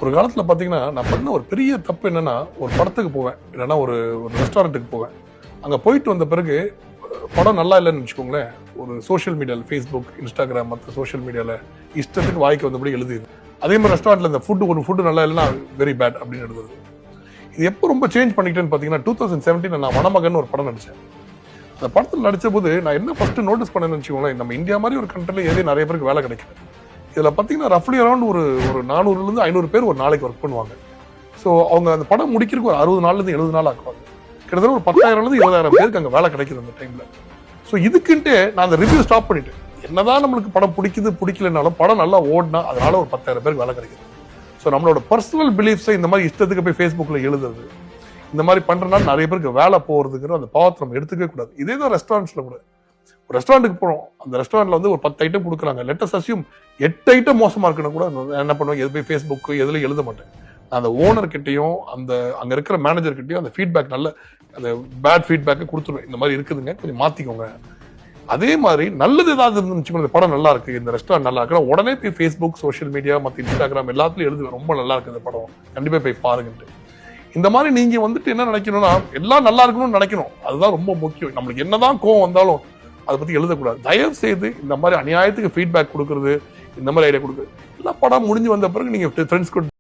ஒரு காலத்துல பாத்தீங்கன்னா நான் பண்ண ஒரு பெரிய தப்பு என்னன்னா, ஒரு படத்துக்கு போவேன், இல்லைன்னா ஒரு ரெஸ்டாரண்ட்டுக்கு போவேன். அங்க போயிட்டு வந்த பிறகு படம் நல்லா இல்லைன்னு வச்சுக்கோங்களேன், ஒரு சோஷியல் மீடியால ஃபேஸ்புக், இன்ஸ்டாகிராம், மற்ற சோஷியல் மீடியால இஷ்டத்துக்கு வாய்க்கு வந்தபடி எழுதிது. அதே மாதிரி ரெஸ்டாரண்ட்ல இந்த ஃபுட்டு நல்லா இல்லைன்னா வெரி பேட் அப்படின்னு எழுதுறது. இது எப்போ ரொம்ப சேஞ்ச் பண்ணிக்கிட்டேன்னு பாத்தீங்கன்னா 2017 நான் வனமகன் ஒரு படம் நடிச்சேன். அந்த படத்தில் நடிச்ச போது நான் என்ன ஃபர்ஸ்ட் நோட்டீஸ் பண்ணேன்னு வச்சுக்கோங்களேன், நம்ம இந்தியா மாதிரி ஒரு கண்ட்ரில நிறைய பேருக்கு வேலை கிடைக்குது. இதுல பாத்தீங்கன்னா ரஃப்லி அரௌண்ட் ஒரு 400ல இருந்து 500 பேர் ஒரு நாளைக்கு ஒர்க் பண்ணுவாங்க. ஸோ அவங்க அந்த படம் முடிக்கிறதுக்கு ஒரு 60 நாள்ல இருந்து 70 நாள் ஆக்குவாங்க. கிட்டத்தட்ட ஒரு 10,000ல இருந்து 20,000 பேருக்கு அங்க வேலை கிடைக்குது அந்த டைம்ல. ஸோ இதுக்குன்ட்டு நான் அந்த ரிவ்யூ ஸ்டாப் பண்ணிட்டேன். என்னதான் நம்மளுக்கு படம் பிடிக்கலனாலும் படம் நல்லா ஓடினா அதனால ஒரு 10,000 பேருக்கு வேலை கிடைக்குது. ஸோ நம்மளோட பர்சனல் பிலீஃப்ஸை இந்த மாதிரி இஷ்டத்துக்கு போய் ஃபேஸ்புக்ல எழுதுறது, இந்த மாதிரி பண்றதுனால நிறைய பேருக்கு வேலை போறதுங்கிற அந்த பாவத்தை நம்ம எடுத்துக்கவே கூடாது. இதே தான் ரெஸ்டாரண்ட்ஸ்ல கூட. ஒரு ரெஸ்டாரண்ட்டுக்கு போறோம், அந்த ரெஸ்டாரண்ட்ல வந்து ஒரு 10 ஐட்டம் கொடுக்குறாங்க, லெட் அஸ் அஸ்யூம் 8 ஐட்டம் மோசமா இருக்குன்னு கூட என்ன பண்ணுவேன், எது போய் ஃபேஸ்புக் எதுல எழுத மாட்டேன். அந்த ஓனர் கிட்டையும் அந்த அங்க இருக்கிற மேனேஜர் கிட்டையும் அந்த ஃபீட்பேக் நல்ல அந்த பேட் ஃபீட்பேக்கை கொடுத்துருவேன். இந்த மாதிரி இருக்குதுங்க, கொஞ்சம் மாத்திக்கோங்க. அதே மாதிரி நல்லது ஏதாவது இருந்துச்சு, இந்த படம் நல்லா இருக்கு, இந்த ரெஸ்டாரண்ட் நல்லா இருக்கு, உடனே போய் ஃபேஸ்புக், சோஷியல் மீடியா, மற்ற இன்ஸ்டாகிராம் எல்லாத்துலயும் எழுதுவேன், ரொம்ப நல்லா இருக்கு இந்த படம், கண்டிப்பா போய் பாருங்கன்ட்டு. இந்த மாதிரி நீங்க வந்துட்டு என்ன நினைக்கணும்னா, எல்லாம் நல்லா இருக்கணும்னு நினைக்கணும். அதுதான் ரொம்ப முக்கியம். நம்மளுக்கு என்னதான் கோவம் வந்தாலும் அதை பத்தி எழுதக்கூடாது. தயவு செய்து இந்த மாதிரி அநியாயத்துக்கு ஃபீட்பேக் கொடுக்கறது, இந்த மாதிரி ஐடியா கொடுக்குறது, எல்லா படம் முடிஞ்சு வந்த பிறகு நீங்க ஃப்ரெண்ட்ஸ் கூட